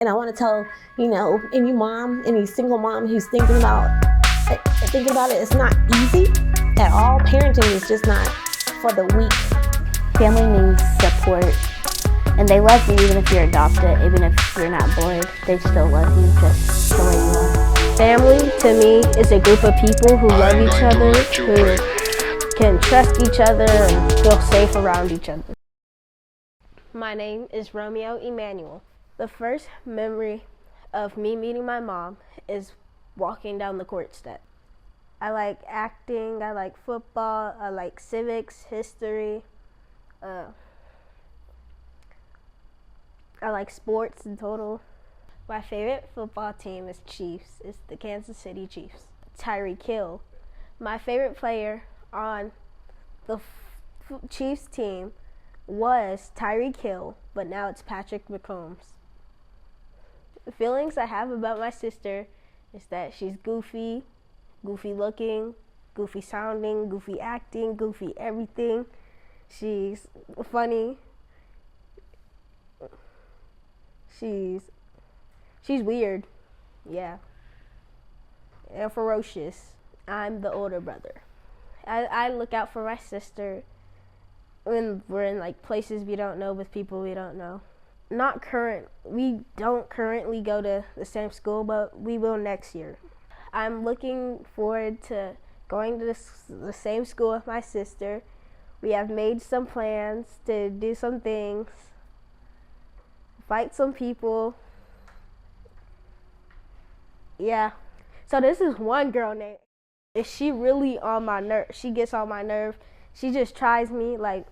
And I want to tell, any mom, any single mom who's thinking about it, it's not easy at all. Parenting is just not for the weak. Family means support, and they love you even if you're adopted, even if you're not born. They still love you just the way you are. Family, to me, is a group of people who love each other, who can trust each other and feel safe around each other. My name is Fratina Emanuels. The first memory of me meeting my mom is walking down the court step. I like acting, I like football, I like civics, history. I like sports in total. My favorite football team is Chiefs. It's the Kansas City Chiefs. Tyreek Hill. My favorite player on the Chiefs team was Tyreek Hill, but now it's Patrick Mahomes. The feelings I have about my sister is that she's goofy looking, goofy sounding, goofy acting, goofy everything. She's funny. She's weird, yeah, and ferocious. I'm the older brother. I look out for my sister when we're in like places we don't know with people we don't know. We don't currently go to the same school, but we will next year. I'm looking forward to going to the same school with my sister. We have made some plans to do some things, fight some people. Yeah. So this is one girl named. Is she really on my nerve? She gets on my nerve. She just tries me. Like,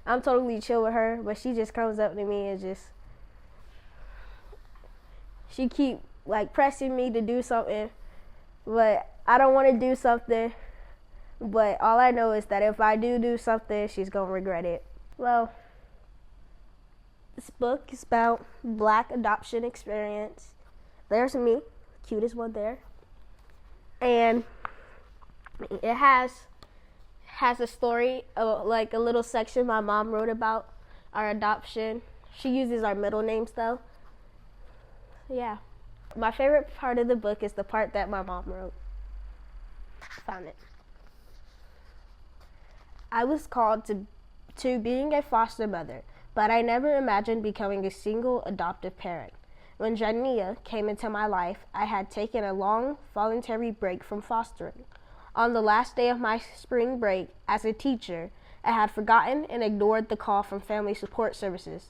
I'm totally chill with her, but she just comes up to me and she keep like pressing me to do something, but I don't want to do something. But all I know is that if I do something, she's gonna regret it. Well, this book is about Black adoption experience. There's me, cutest one there, and it has a story of like a little section my mom wrote about our adoption. She uses our middle names though. Yeah. My favorite part of the book is the part that my mom wrote. Found it. I was called to being a foster mother, but I never imagined becoming a single adoptive parent. When Jania came into my life, I had taken a long voluntary break from fostering. On the last day of my spring break as a teacher, I had forgotten and ignored the call from Family Support Services.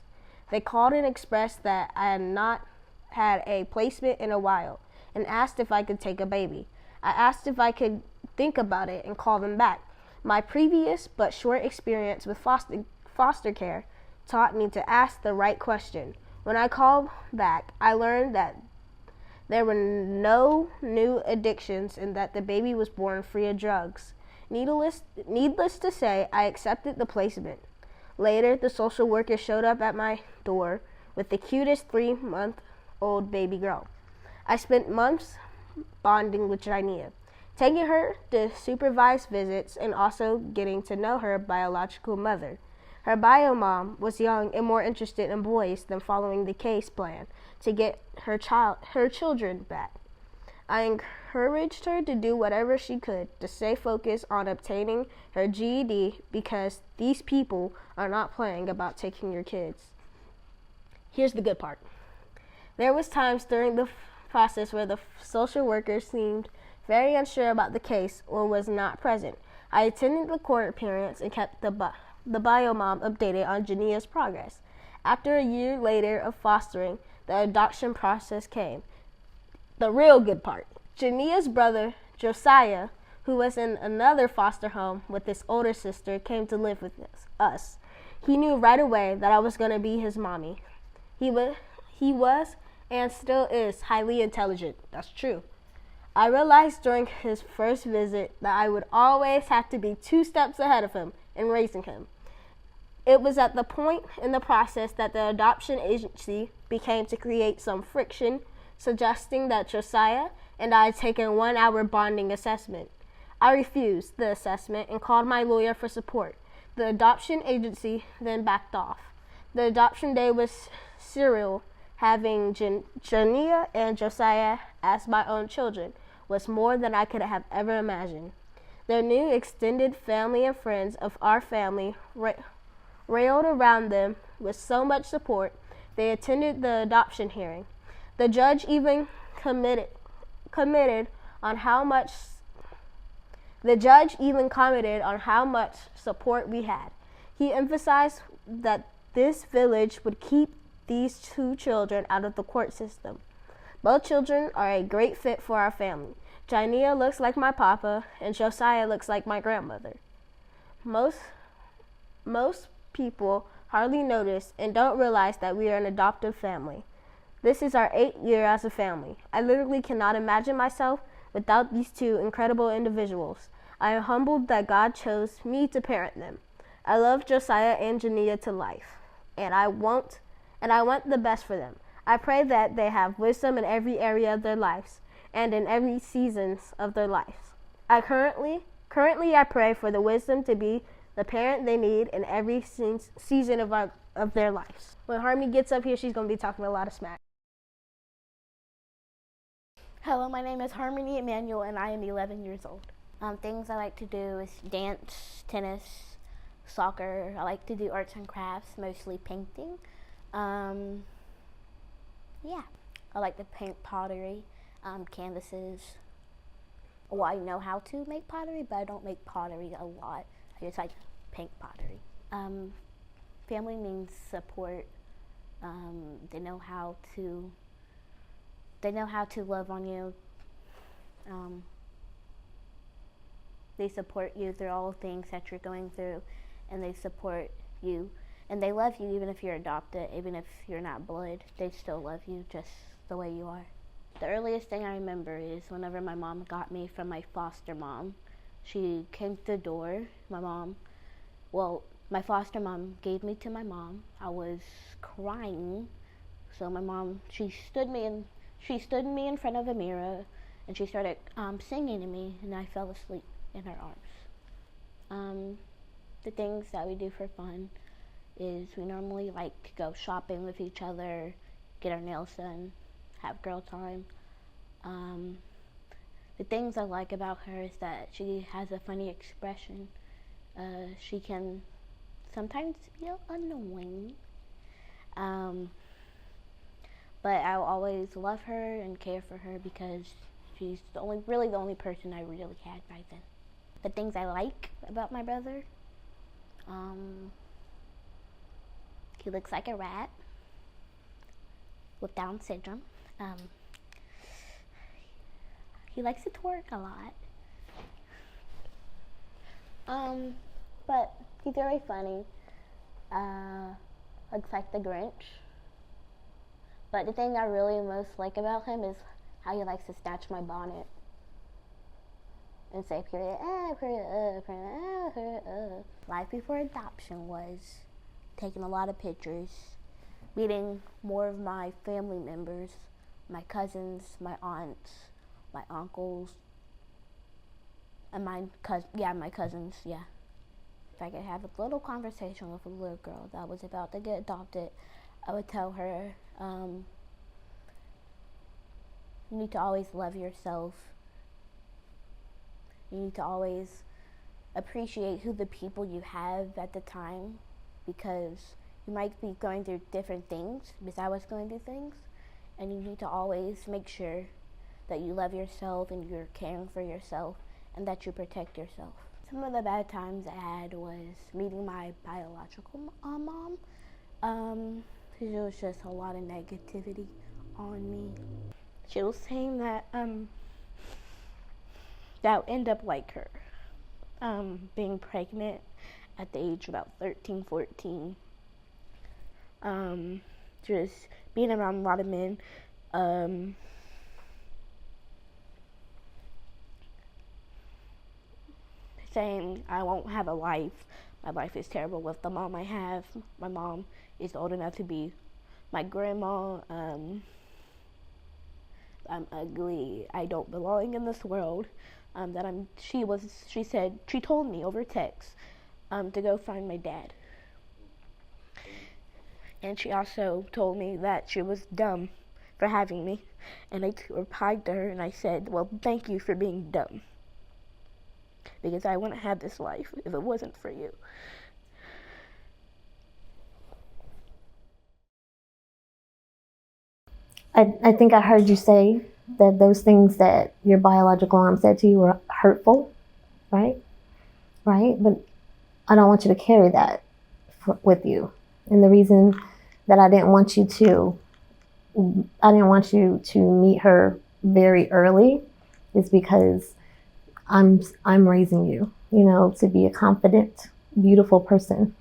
They called and expressed that I had not had a placement in a while and asked if I could take a baby. I asked if I could think about it and call them back. My previous but short experience with foster care taught me to ask the right question. When I called back, I learned that there were no new addictions and that the baby was born free of drugs. Needless to say, I accepted the placement. Later, the social worker showed up at my door with the cutest 3-month-old baby girl. I spent months bonding with Jania, taking her to supervised visits and also getting to know her biological mother. Her bio mom was young and more interested in boys than following the case plan to get her children back. I encouraged her to do whatever she could to stay focused on obtaining her GED because these people are not playing about taking your kids. Here's the good part. There was times during the process where the social worker seemed very unsure about the case or was not present. I attended the court appearance and kept the bio mom updated on Jania's progress. After a year later of fostering, the adoption process came. The real good part. Jania's brother, Josiah, who was in another foster home with his older sister, came to live with us. He knew right away that I was going to be his mommy. He was and still is highly intelligent. That's true. I realized during his first visit that I would always have to be 2 steps ahead of him in raising him. It was at the point in the process that the adoption agency began to create some friction, suggesting that Josiah and I had taken a 1-hour bonding assessment. I refused the assessment and called my lawyer for support. The adoption agency then backed off. The adoption day was surreal Having Jania and Josiah as my own children was more than I could have ever imagined. The new extended family and friends of our family railed around them with so much support. They attended the adoption hearing. The judge even commented on how much support we had. He emphasized that this village would keep these two children out of the court system. Both children are a great fit for our family. Jania looks like my papa, and Josiah looks like my grandmother. Most people hardly notice and don't realize that we are an adoptive family. This is our 8th year as a family. I literally cannot imagine myself without these two incredible individuals. I am humbled that God chose me to parent them. I love Josiah and Jania to life, and I want the best for them. I pray that they have wisdom in every area of their lives and in every seasons of their lives. Currently I pray for the wisdom to be the parent they need in every season of their lives. When Harmony gets up here, she's going to be talking a lot of smack. Hello, my name is Harmony Emanuel, and I am 11 years old. Things I like to do is dance, tennis, soccer. I like to do arts and crafts, mostly painting. I like to paint pottery, canvases. Well, I know how to make pottery, but I don't make pottery a lot. I just like to paint pottery. Family means support. They know how to love on you. They support you through all the things that you're going through, and they support you. And they love you even if you're adopted, even if you're not blood. They still love you just the way you are. The earliest thing I remember is whenever my mom got me from my foster mom. She came to the door. My foster mom gave me to my mom. I was crying. So my mom, she stood me in front of a mirror, and she started singing to me, and I fell asleep in her arms. The things that we do for fun is we normally like go shopping with each other, get our nails done, have girl time. The things I like about her is that she has a funny expression. She can sometimes feel annoying, but I'll always love her and care for her because she's the only person I really had back then. The things I like about my brother, he looks like a rat with Down syndrome. He likes to twerk a lot. But he's really funny. Looks like the Grinch. But the thing I really most like about him is how he likes to snatch my bonnet and say, period, period, period. Life before adoption was taking a lot of pictures, meeting more of my family members, my cousins, my aunts, my uncles, and my cousins. If I could have a little conversation with a little girl that was about to get adopted, I would tell her, you need to always love yourself. You need to always appreciate who the people you have at the time, because you might be going through different things, because I was going through things, and you need to always make sure that you love yourself and you're caring for yourself and that you protect yourself. Some of the bad times I had was meeting my biological mom. Because there was just a lot of negativity on me. She was saying that that would end up like her, being pregnant at the age of about 13, 14. Just being around a lot of men. Saying I won't have a life. My life is terrible with the mom I have. My mom is old enough to be my grandma. I'm ugly. I don't belong in this world. She told me over text to go find my dad. And she also told me that she was dumb for having me. And I replied to her and I said, well, thank you for being dumb. Because I wouldn't have this life if it wasn't for you. I think I heard you say that those things that your biological mom said to you were hurtful, right? Right? But I don't want you to carry that with you. And the reason that I didn't want you to meet her very early is because I'm raising you, to be a confident, beautiful person.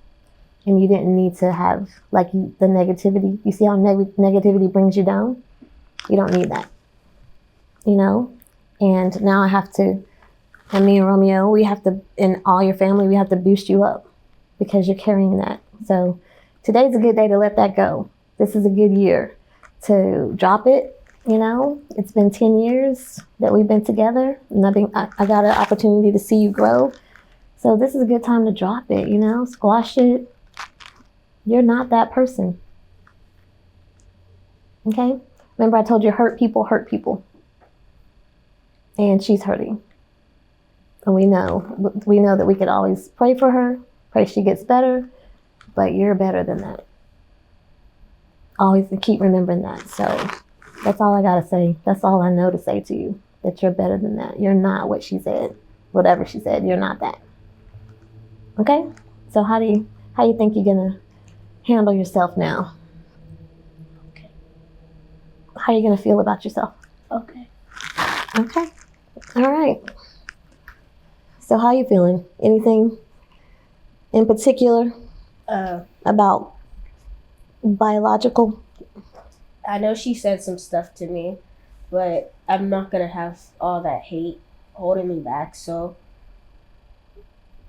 And you didn't need to have the negativity. You see how negativity brings you down? You don't need that, And now and me and Romeo, we have to, and all your family, we have to boost you up because you're carrying that. So today's a good day to let that go. This is a good year to drop it. It's been 10 years that we've been together. I got an opportunity to see you grow. So this is a good time to drop it, squash it. You're not that person. Okay? Remember I told you hurt people hurt people. And she's hurting. And we know that we could always pray for her, pray she gets better, but you're better than that. Always keep remembering that. So that's all I gotta say. That's all I know to say to you, that you're better than that. You're not what she said. Whatever she said, you're not that. Okay? So how do you think you're gonna handle yourself now? Okay. How are you gonna feel about yourself? Okay. Okay. All right. So how are you feeling? Anything in particular about biological? I know she said some stuff to me, but I'm not going to have all that hate holding me back. So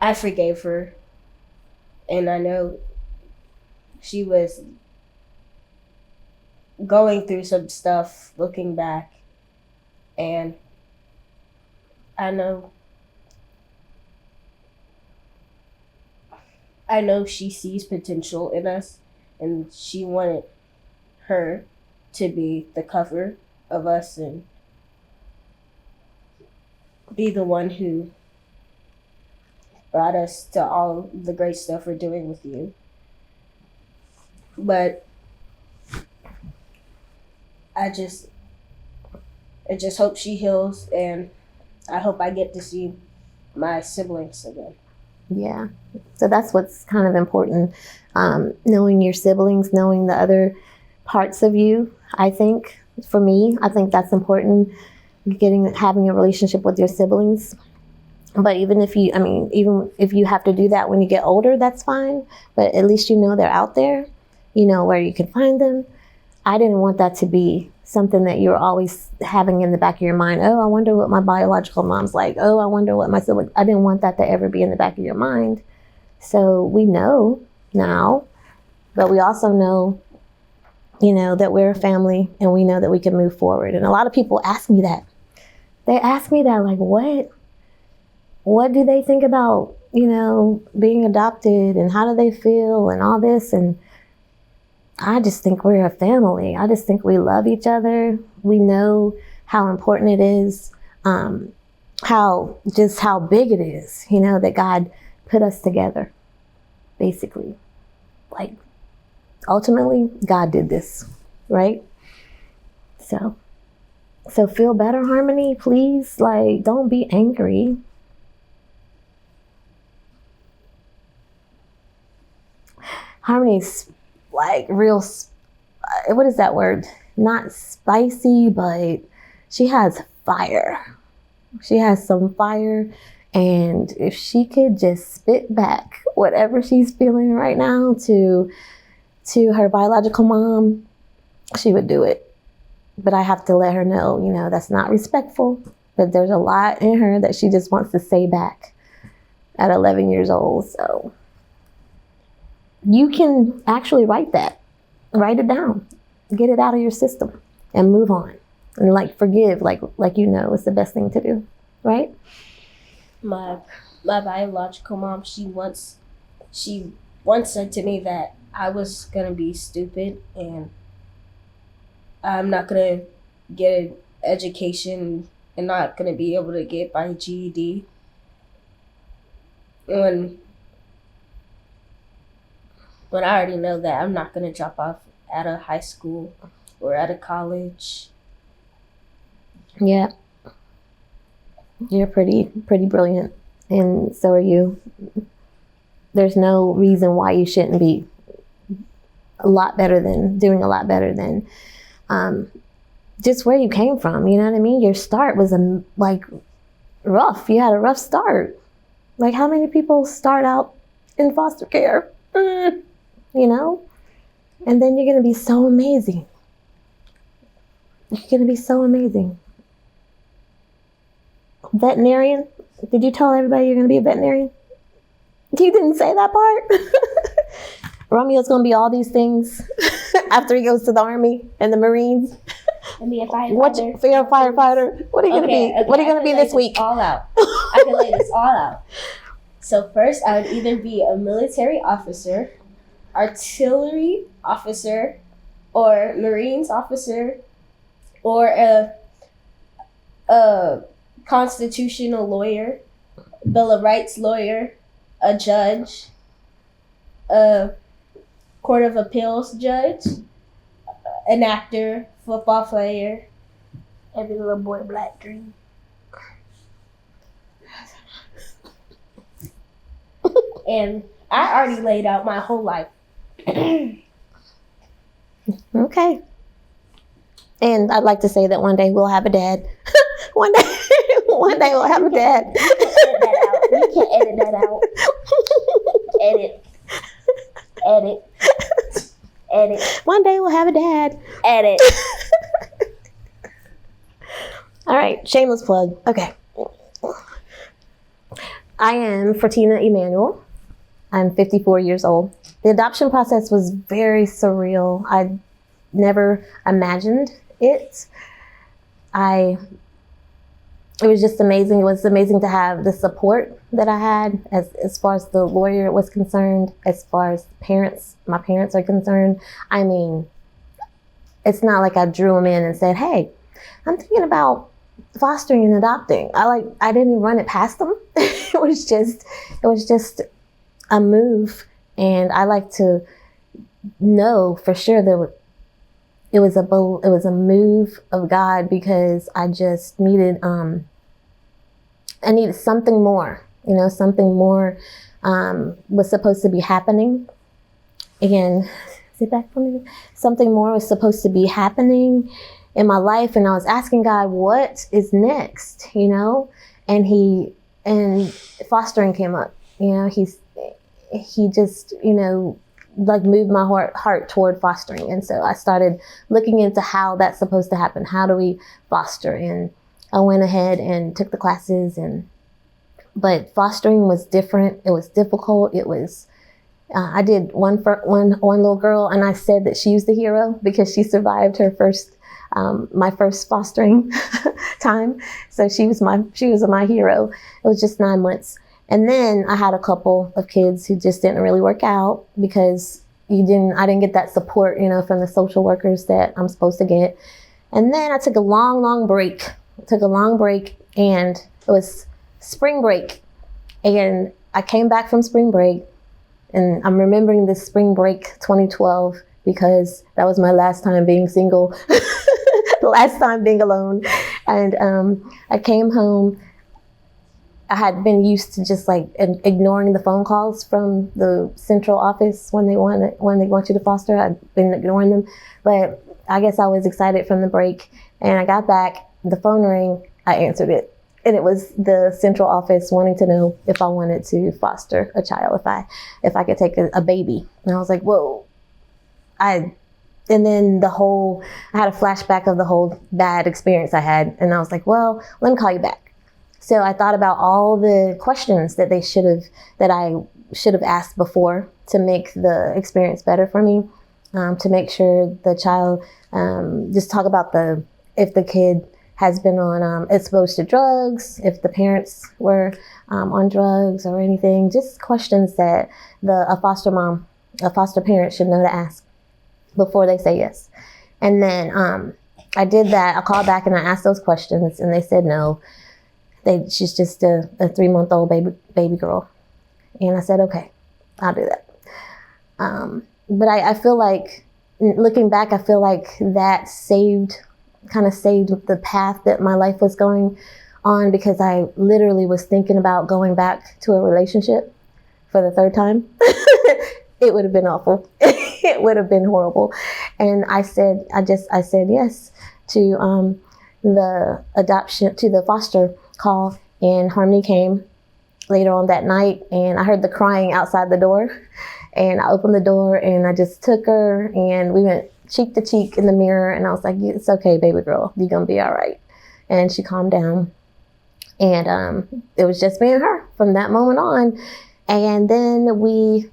I forgave her. And I know she was going through some stuff looking back. And I know she sees potential in us, and she wanted her to be the cover of us and be the one who brought us to all the great stuff we're doing with you. But I just hope she heals, and I hope I get to see my siblings again. Yeah. So that's what's kind of important. Knowing your siblings, knowing the other parts of you. I think for me, that's important. Having a relationship with your siblings. But even if you have to do that when you get older, that's fine. But at least they're out there. You know where you can find them. I didn't want that to be something that you're always having in the back of your mind. Oh, I wonder what my biological mom's like. Oh, I wonder what my sibling. I didn't want that to ever be in the back of your mind. So we know now, but we also know, that we're a family, and we know that we can move forward. And a lot of people ask me that. They ask me that, like, what do they think about, being adopted, and how do they feel, and all this. And I just think we're a family. I just think we love each other. We know how important it is, how big it is, that God put us together, basically. Like, ultimately, God did this, right? So feel better, Harmony, please. Like, don't be angry. Harmony's like real, what is that word? Not spicy, but she has fire. She has some fire. And if she could just spit back whatever she's feeling right now to her biological mom, she would do it. But I have to let her know, that's not respectful. But there's a lot in her that she just wants to say back at 11 years old. So you can actually write it down, get it out of your system, and move on. And forgive, it's the best thing to do, right? My biological mom, she once said to me that I was gonna be stupid and I'm not gonna get an education and not gonna be able to get my GED. When I already know that I'm not gonna drop off out of high school or out of college. Yeah. You're pretty brilliant, and so are you. There's no reason why you shouldn't be doing a lot better than just where you came from. You know what I mean? Your start was rough. You had a rough start. Like, how many people start out in foster care? You know? And then you're going to be so amazing. You're going to be so amazing. Veterinarian? Did you tell everybody you're going to be a veterinarian? You didn't say that part? Romeo's going to be all these things after he goes to the Army and the Marines. And be a firefighter. You're a firefighter. What are you going to be? Okay, What are you going to be this week? All out. I can lay this all out. So first, I would either be a military officer, artillery officer, or Marines officer, or a constitutional lawyer, Bill of Rights lawyer, a judge, a Court of Appeals judge, an actor, football player, every little boy black dream. And I already laid out my whole life. Okay. And I'd like to say that one day we'll have a dad. one day we'll have a dad. You can edit that out. Edit. One day we'll have a dad. Edit. All right, shameless plug. Okay. I am Fratina Emanuel. I'm 54 years old. The adoption process was very surreal. I never imagined it. It was just amazing. It was amazing to have the support that I had as far as the lawyer was concerned, as far as my parents are concerned. I mean, it's not like I drew them in and said, hey, I'm thinking about fostering and adopting. I didn't run it past them. It was just a move, and I like to know for sure that it was a move of God, because I just needed I needed something more. Something more was supposed to be happening. Again, sit back for me. Something more was supposed to be happening in my life, and I was asking God, what is next? And fostering came up. He just moved my heart toward fostering, and so I started looking into how that's supposed to happen. How do we foster? And I went ahead and took the classes, but fostering was different. It was difficult. It was. I did one little girl, and I said that she was the hero because she survived her my first fostering time. So she was my hero. It was just 9 months. And then I had a couple of kids who just didn't really work out because I didn't get that support, from the social workers that I'm supposed to get. And then I took a long break. And it was spring break. And I came back from spring break, and I'm remembering this spring break 2012 because that was my last time being single, the last time being alone. And I came home. I had been used to just ignoring the phone calls from the central office when they want you to foster. I'd been ignoring them, but I guess I was excited from the break, and I got back. The phone rang. I answered it, and it was the central office wanting to know if I wanted to foster a child, if I could take a baby. And I was like, whoa. And then I had a flashback of the whole bad experience I had, and I was like, well, let me call you back. So I thought about all the questions that I should have asked before to make the experience better for me, to make sure the child, just talk about if the kid has been exposed to drugs, if the parents were on drugs or anything, just questions that a foster mom A foster parent should know to ask before they say yes. And then I did that. I called back and I asked those questions, and they said no. She's just a 3-month-old baby girl. And I said, okay, I'll do that. But I feel like, looking back, I feel like that kind of saved the path that my life was going on, because I literally was thinking about going back to a relationship for the 3rd time. It would have been awful. It would have been horrible. And I said yes to the foster call, and Harmony came later on that night, and I heard the crying outside the door, and I opened the door and I just took her, and we went cheek to cheek in the mirror, and I was like, it's okay, baby girl, you're gonna be all right. And she calmed down, and it was just me and her from that moment on. And then the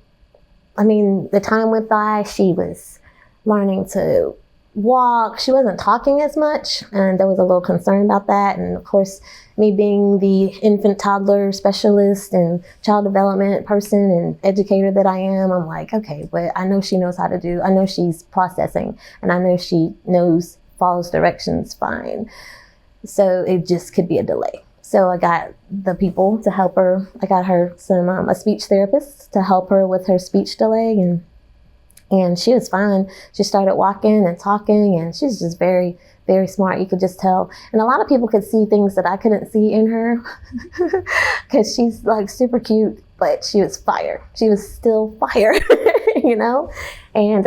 time went by. She was learning to walk. She wasn't talking as much, and there was a little concern about that. And of course, me being the infant toddler specialist and child development person and educator that I am, I'm like, okay, but I know she knows how to do. I know she's processing, and I know she follows directions fine. So it just could be a delay. So I got the people to help her. I got her a speech therapist to help her with her speech delay, and she was fine. She started walking and talking, and she's just very, very smart. You could just tell. And a lot of people could see things that I couldn't see in her, because she's like super cute, but she was fire. She was still fire, you know? And,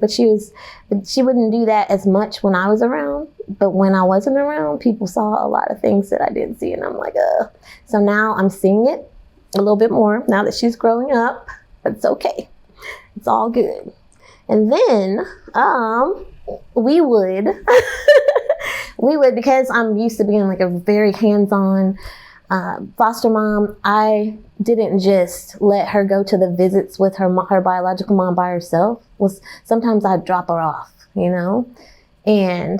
but she wouldn't do that as much when I was around. But when I wasn't around, people saw a lot of things that I didn't see. And I'm like, ugh. So now I'm seeing it a little bit more now that she's growing up. But it's okay. It's all good. And then we would, because I'm used to being like a very hands-on foster mom, I didn't just let her go to the visits with her biological mom by herself. Sometimes I'd drop her off, you know, and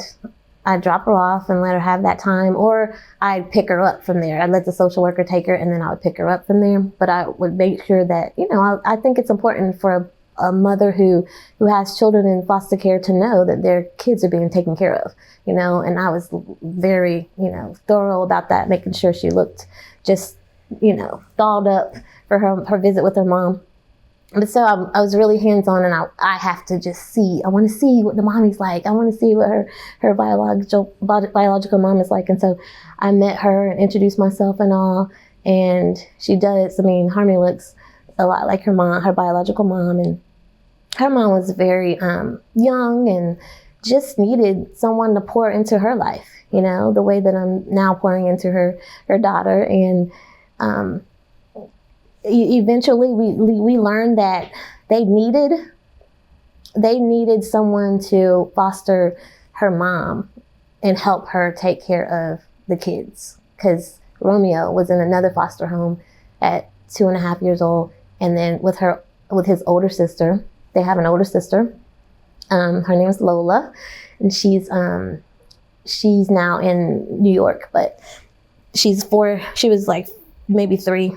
I'd drop her off and let her have that time, or I'd pick her up from there. I'd let the social worker take her, and then I would pick her up from there. But I would make sure that, you know, I think it's important for a mother who has children in foster care to know that their kids are being taken care of, you know. And I was very, you know, thorough about that, making sure she looked just, you know, dolled up for her visit with her mom. But so I was really hands-on, and I have to just see. I want to see what the mommy's like. I want to see what her biological mom is like. And so I met her and introduced myself and all. And she does. I mean, Harmony looks a lot like her mom, her biological mom, and her mom was very young and just needed someone to pour into her life. You know, the way that I'm now pouring into her daughter. And eventually we learned that they needed someone to foster her mom and help her take care of the kids, because Romeo was in another foster home at 2.5 years old, and then with his older sister. They have an older sister. Her name is Lola, and she's now in New York, but she's 4. She was like maybe 3.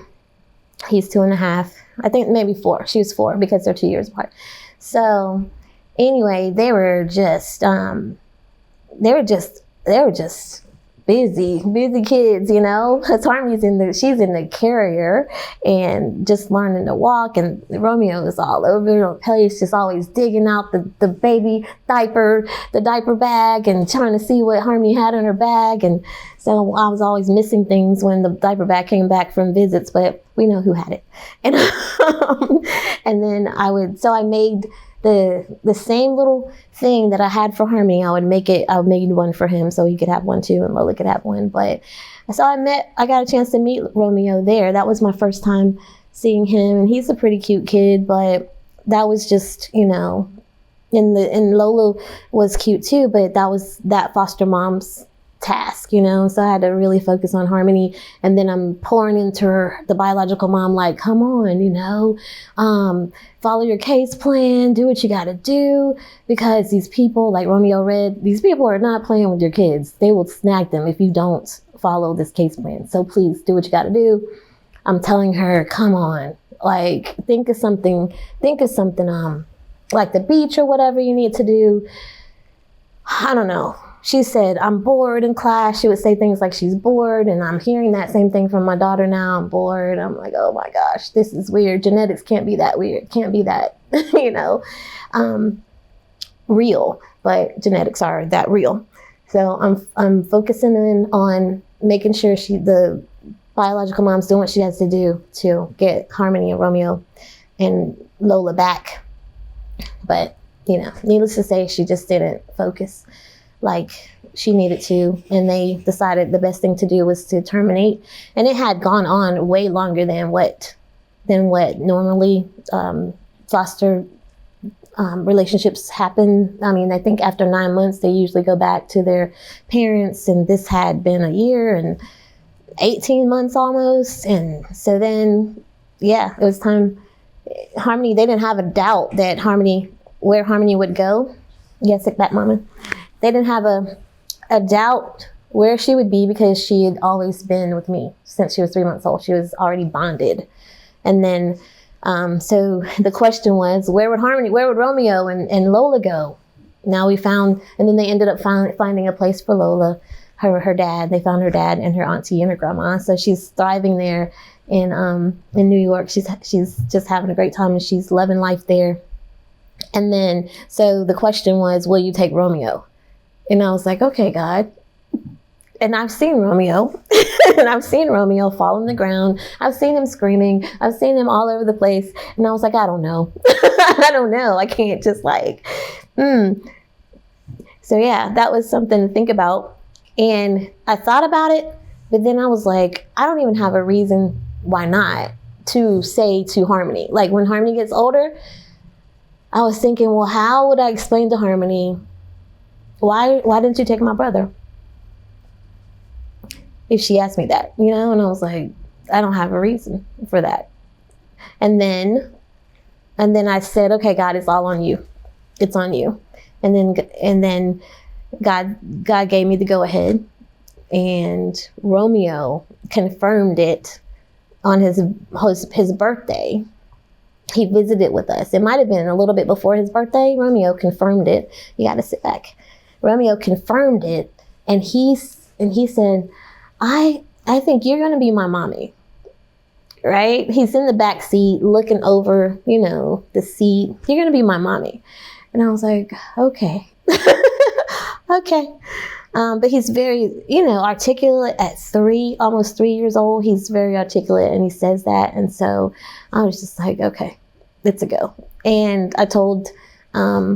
He's 2.5. I think maybe 4. She was 4 because they're 2 years apart. So anyway, they were just busy kids, you know. Harmony's she's in the carrier and just learning to walk, and Romeo is all over the place, just always digging out the baby diaper, the diaper bag, and trying to see what Harmony had in her bag. And so I was always missing things when the diaper bag came back from visits, but we know who had it. And and then I made the same little thing that I had for Harmony. I would make one for him so he could have one too, and Lola could have one. But so I got a chance to meet Romeo there. That was my first time seeing him, and he's a pretty cute kid, but that was just, you know, and Lola was cute too, but that was that foster mom's task, you know. So I had to really focus on Harmony, and then I'm pouring into the biological mom, like, come on, you know, follow your case plan, do what you got to do, because these people, like Romeo read, these people are not playing with your kids. They will snag them if you don't follow this case plan. So please do what you got to do. I'm telling her, come on, Like, think of something, like the beach or whatever you need to do. I don't know. She said, I'm bored in class. She would say things like she's bored, and I'm hearing that same thing from my daughter now. I'm bored. I'm like, oh my gosh, this is weird. Genetics can't be that weird. Can't be that, real, but genetics are that real. So I'm focusing in on making sure the biological mom's doing what she has to do to get Harmony and Romeo and Lola back. But, needless to say, she just didn't focus like she needed to. And they decided the best thing to do was to terminate. And it had gone on way longer than what normally foster relationships happen. I mean, I think after 9 months, they usually go back to their parents. And this had been a year and 18 months almost. And so then, it was time. Harmony, they didn't have a doubt that where Harmony would go. Yes, sit back, Mama. They didn't have a doubt where she would be because she had always been with me since she was 3 months old. She was already bonded. And then, so the question was, where would Romeo and Lola go? Now we found, and then they ended up finding a place for Lola, her dad. They found her dad and her auntie and her grandma. So she's thriving there in New York. She's just having a great time, and she's loving life there. And then, so the question was, will you take Romeo? And I was like, okay, God. And I've seen Romeo, and I've seen Romeo fall on the ground. I've seen him screaming. I've seen him all over the place. And I was like, I don't know. I don't know. I can't just So that was something to think about. And I thought about it, but then I was like, I don't even have a reason why not to say to Harmony. Like, when Harmony gets older, I was thinking, well, how would I explain to Harmony, why didn't you take my brother? If she asked me that, and I was like, I don't have a reason for that. And then I said, okay, God, it's all on you. It's on you. And then God gave me the go ahead, and Romeo confirmed it on his birthday. He visited with us. It might have been a little bit before his birthday. Romeo confirmed it. You got to sit back. Romeo confirmed it, and he said, I think you're going to be my mommy. Right? He's in the back seat looking over, the seat. You're going to be my mommy. And I was like, okay. Okay. But he's very, articulate at almost 3 years old. He's very articulate, and he says that. And so I was just like, okay, it's a go. And I told, I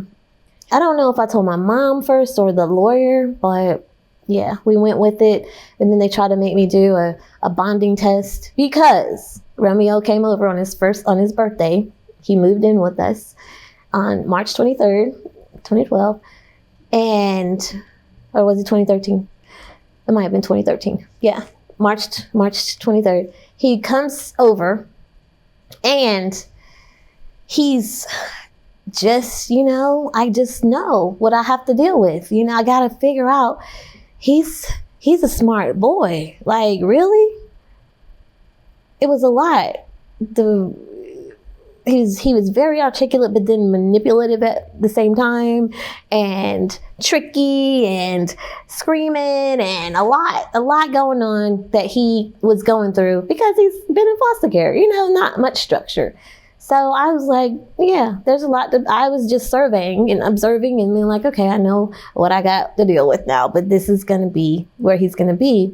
don't know if I told my mom first or the lawyer, but we went with it. And then they tried to make me do a bonding test because Romeo came over on his birthday. He moved in with us on March 23rd, 2012. Or was it 2013? It might have been 2013. Yeah, March 23rd. He comes over, and he's just, I just know what I have to deal with. I got to figure out. He's a smart boy. Like, really? It was a lot. He was very articulate, but then manipulative at the same time, and tricky and screaming, and a lot going on that he was going through because he's been in foster care, not much structure. So I was like, there's a lot I was just surveying and observing and being like, okay, I know what I got to deal with now, but this is going to be where he's going to be.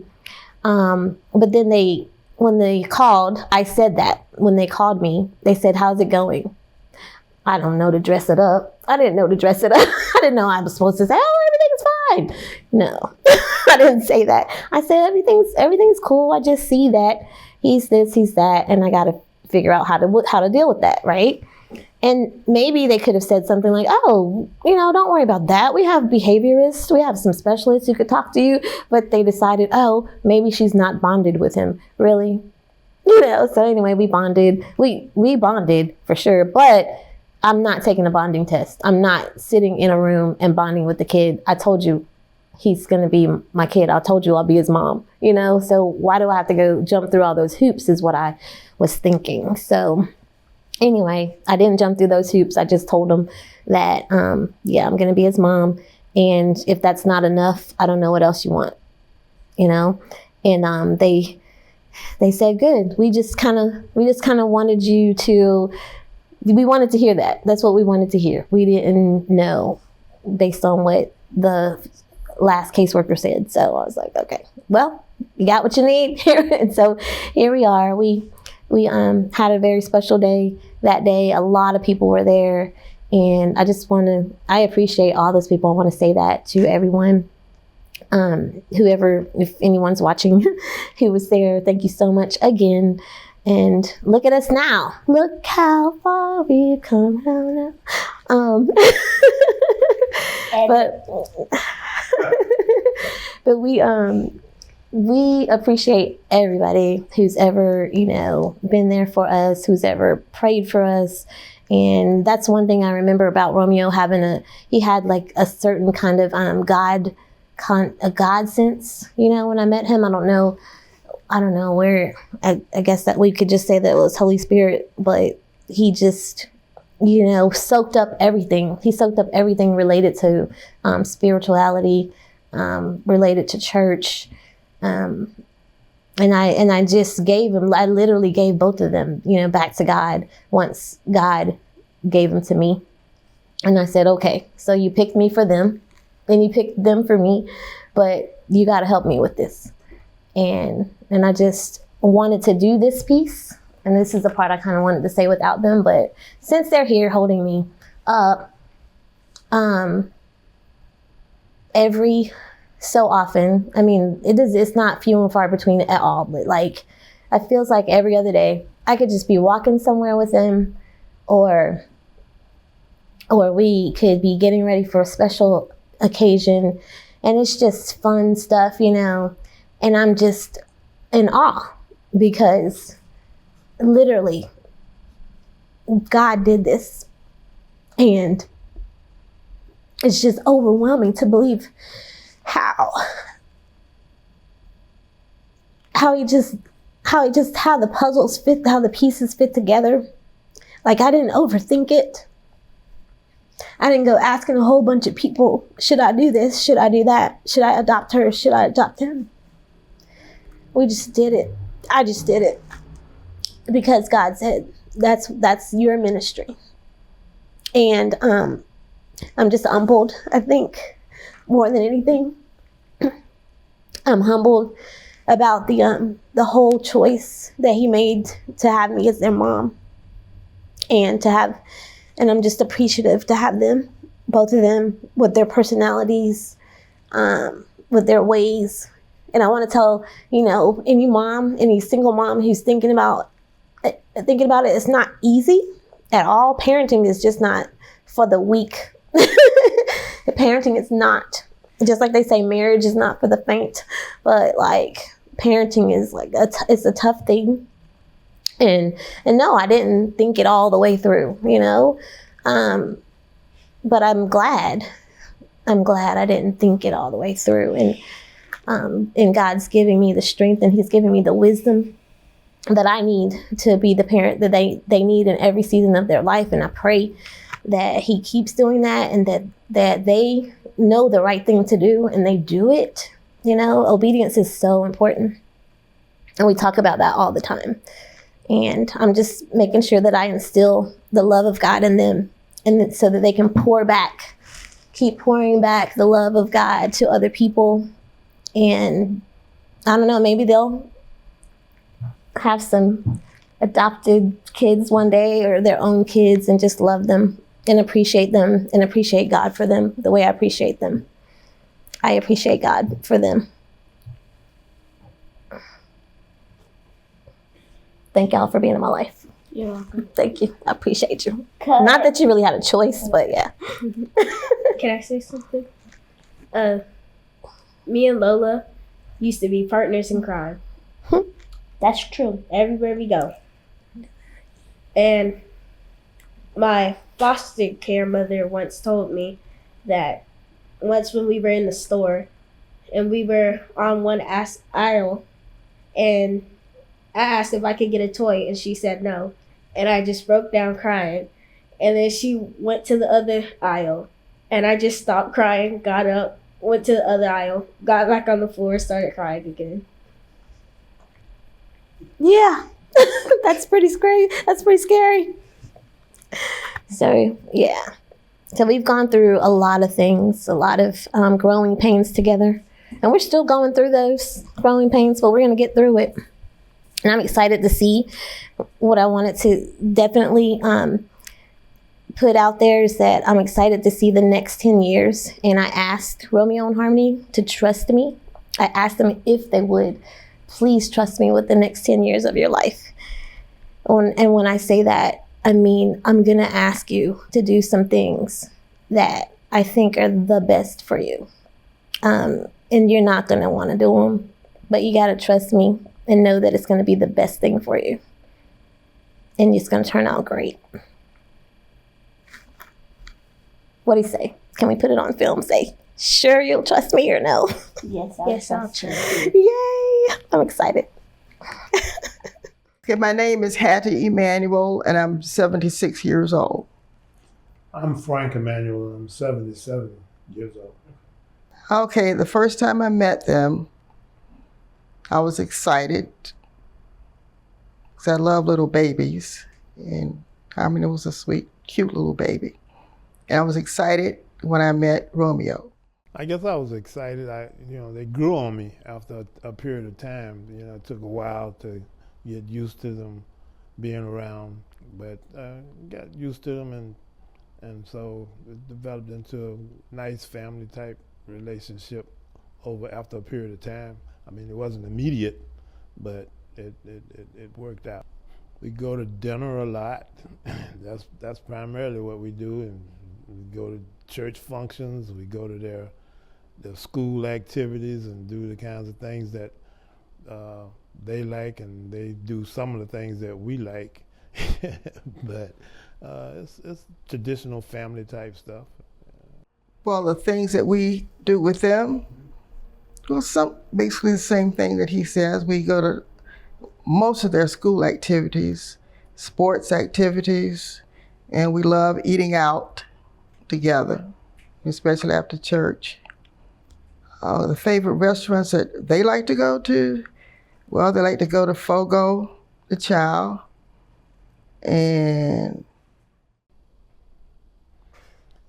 But then when they called, I said that. When they called me, they said, how's it going? I don't know to dress it up. I didn't know to dress it up. I didn't know I was supposed to say, oh, everything's fine. No, I didn't say that. I said, everything's cool. I just see that he's this, he's that, and I got to figure out how to deal with that, right? And maybe they could have said something like, oh, don't worry about that. We have behaviorists. We have some specialists who could talk to you. But they decided, oh, maybe she's not bonded with him. Really? So anyway, we bonded. We bonded for sure. But I'm not taking a bonding test. I'm not sitting in a room and bonding with the kid. I told you he's going to be my kid. I told you I'll be his mom. So why do I have to go jump through all those hoops is what I was thinking. So Anyway, I didn't jump through those hoops. I just told him that, yeah, I'm going to be his mom. And if that's not enough, I don't know what else you want, you know? And they said, good. We just kind of wanted you to, we wanted to hear that. That's what we wanted to hear. We didn't know based on what the last caseworker said. So I was like, okay, well, you got what you need here. And so here we are. We had a very special day that day. A lot of people were there. And I appreciate all those people. I want to say that to everyone. Whoever, if anyone's watching who was there, thank you so much again. And look at us now. Look how far we've come now. But we appreciate everybody who's ever, been there for us, who's ever prayed for us. And that's one thing I remember about Romeo he had like a certain kind of a God sense, when I met him. I don't know where, I guess that we could just say that it was Holy Spirit, but he just, soaked up everything. He soaked up everything related to spirituality, related to church. And I just I literally gave both of them, back to God once God gave them to me. And I said, okay, so you picked me for them and you picked them for me, but you got to help me with this. And I just wanted to do this piece. And this is the part I kind of wanted to say without them. But since they're here holding me up, every so often, I mean, it's not few and far between at all, but like, it feels like every other day I could just be walking somewhere with them, or we could be getting ready for a special occasion, and it's just fun stuff, and I'm just in awe because literally God did this, and it's just overwhelming to believe how the puzzles fit, how the pieces fit together. Like, I didn't overthink it. I didn't go asking a whole bunch of people, should I do this? Should I do that? Should I adopt her? Should I adopt him? We just did it. I just did it because God said, that's your ministry. And I'm just humbled, I think, more than anything. I'm humbled about the whole choice that he made to have me as their mom, and I'm just appreciative to have them, both of them, with their personalities, with their ways. And I want to tell, any single mom who's thinking about it, it's not easy at all. Parenting is just not for the weak. Parenting is not, just like they say, marriage is not for the faint, but like parenting is like it's a tough thing. And no, I didn't think it all the way through, but I'm glad I didn't think it all the way through. And God's giving me the strength, and he's giving me the wisdom that I need to be the parent that they need in every season of their life. And I pray that he keeps doing that, and that they know the right thing to do and they do it. Obedience is so important. And we talk about that all the time. And I'm just making sure that I instill the love of God in them, and so that they can keep pouring back the love of God to other people. And I don't know, maybe they'll have some adopted kids one day, or their own kids, and just love them and appreciate God for them the way I appreciate them. I appreciate God for them. Thank y'all for being in my life. You're welcome. Thank you. I appreciate you. Not that you really had a choice, but yeah. Can I say something? Me and Lola used to be partners in crime. That's true. Everywhere we go. And my foster care mother once told me that once when we were in the store and we were on one aisle, and I asked if I could get a toy, and she said no. and I just broke down crying. And then she went to the other aisle, and I just stopped crying, got up, went to the other aisle, got back on the floor, started crying again. Yeah, that's pretty scary. That's pretty scary. So, yeah. So we've gone through a lot of things, a lot of growing pains together. And we're still going through those growing pains, but we're going to get through it. And I'm excited to see what I wanted to definitely put out there is that I'm excited to see the next 10 years. And I asked Romeo and Harmony to trust me. I asked them if they would please trust me with the next 10 years of your life. And when I say that, I mean, I'm going to ask you to do some things that I think are the best for you. And you're not going to want to do them, but you got to trust me and know that it's going to be the best thing for you. And it's going to turn out great. What do you say? Can we put it on film? Say, sure you'll trust me or no? Yes, I'll trust Yay! I'm excited. Okay, my name is Hattie Emanuel, and I'm 76 years old. I'm Frank Emanuel. I'm 77 years old. Okay, the first time I met them, I was excited because I love little babies, and Harmony was a sweet, cute little baby. And I was excited when I met Romeo. I guess I was excited. They grew on me after a period of time. It took a while to get used to them being around, but got used to them, and so it developed into a nice family type relationship after a period of time. I mean, it wasn't immediate, but it worked out. We go to dinner a lot. That's primarily what we do, and we go to church functions. We go to their school activities and do the kinds of things that they like, and they do some of the things that we like. But it's traditional family type stuff. Well, the things that we do with them, well, basically the same thing that he says. We go to most of their school activities, sports activities, and we love eating out together, especially after church. The favorite restaurants that they like to go to, well, they like to go to Fogo de Chao, and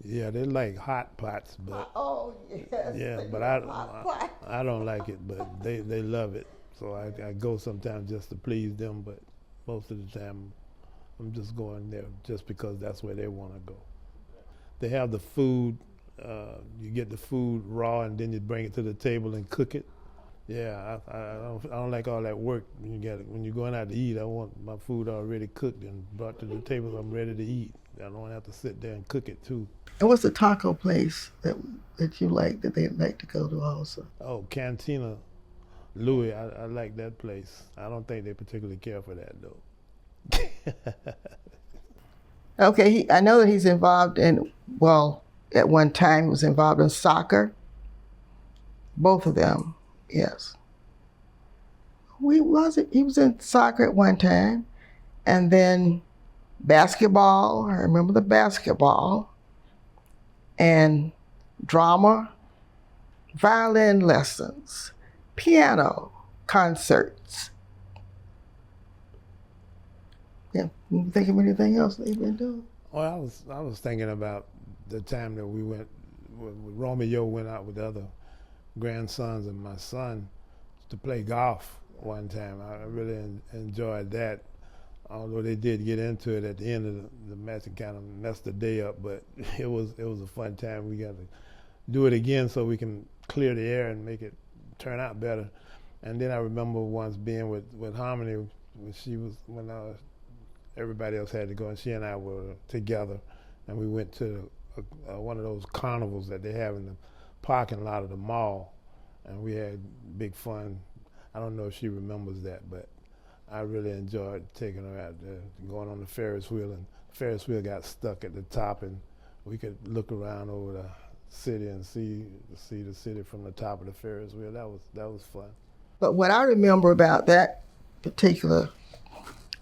yeah, they like hot pots, but but I don't like it, but they love it. So I go sometimes just to please them, but most of the time I'm just going there just because that's where they want to go. They have the food. You get the food raw, and then you bring it to the table and cook it. Yeah, I don't like all that work. When you're going out to eat, I want my food already cooked and brought to the table so I'm ready to eat. I don't have to sit there and cook it too. And what's the taco place that you like, that they like to go to also? Oh, Cantina Louis, I like that place. I don't think they particularly care for that though. Okay, I know that he's involved in, well, at one time he was involved in soccer. Both of them, yes. He was in soccer at one time, and then basketball. I remember the basketball, and drama, violin lessons, piano concerts. Yeah, you think of anything else they've been doing? Well, I was thinking about the time that we went, Romeo went out with the other grandsons and my son to play golf one time. I really enjoyed that, although they did get into it at the end of the match and kind of messed the day up, but it was a fun time. We got to do it again so we can clear the air and make it turn out better. And then I remember once being with Harmony when everybody else had to go, and she and I were together, and we went to one of those carnivals that they have in the parking lot of the mall, and we had big fun. I don't know if she remembers that, but I really enjoyed taking her out there, going on the Ferris wheel, and the Ferris wheel got stuck at the top, and we could look around over the city and see the city from the top of the Ferris wheel. That was fun. But what I remember about that particular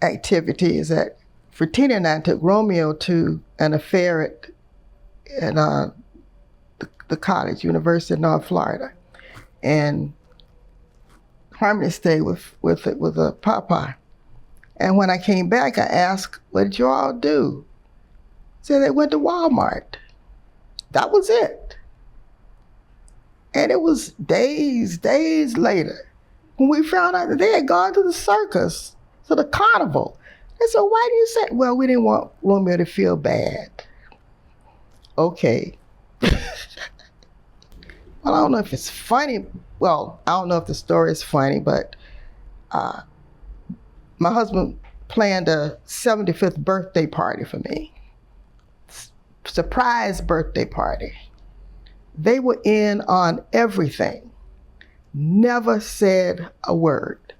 activity is that Fratina and I took Romeo to an affair at the college, University of North Florida. And Harmony stayed with a Papa. And when I came back, I asked, what did you all do? Said they went to Walmart. That was it. And it was days later when we found out that they had gone to the circus, to the carnival. And so why do you say, well, we didn't want Romeo to feel bad. Okay. Well, I don't know if it's funny. Well, I don't know if the story is funny, but my husband planned a 75th birthday party for me. Surprise birthday party. They were in on everything. Never said a word.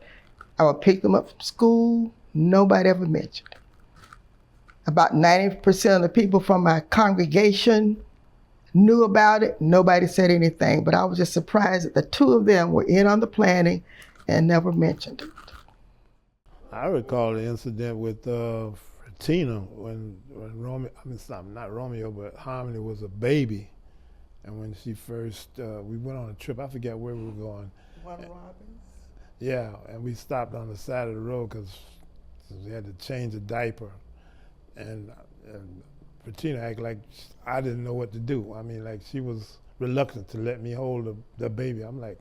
I would pick them up from school. Nobody ever mentioned it. About 90% of the people from my congregation knew about it. Nobody said anything, but I was just surprised that the two of them were in on the planning and never mentioned it. I recall the incident with Fratina when Romeo, not Romeo, but Harmony was a baby. And when she first, we went on a trip, I forget where we were going. Robins? Yeah, and we stopped on the side of the road because we had to change a diaper. And Fratina acted like I didn't know what to do. I mean, like she was reluctant to let me hold the baby. I'm like,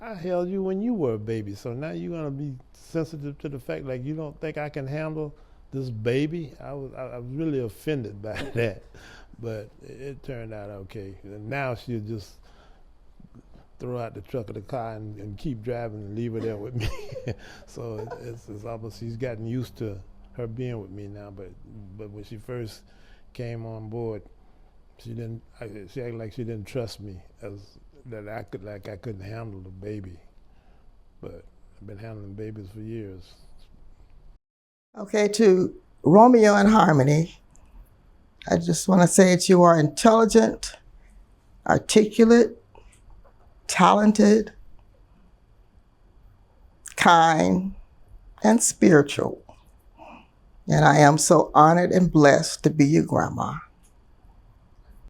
I held you when you were a baby, so now you're gonna be sensitive to the fact like you don't think I can handle this baby? I was really offended by that, but it turned out okay. And now she'll just throw out the truck of the car and keep driving and leave her there with me. So it's almost, she's gotten used to her being with me now, but when she first came on board, she acted like she didn't trust me, that I couldn't handle the baby. But I've been handling babies for years. Okay, to Romeo and Harmony, I just want to say that you are intelligent, articulate, talented, kind, and spiritual. And I am so honored and blessed to be your grandma.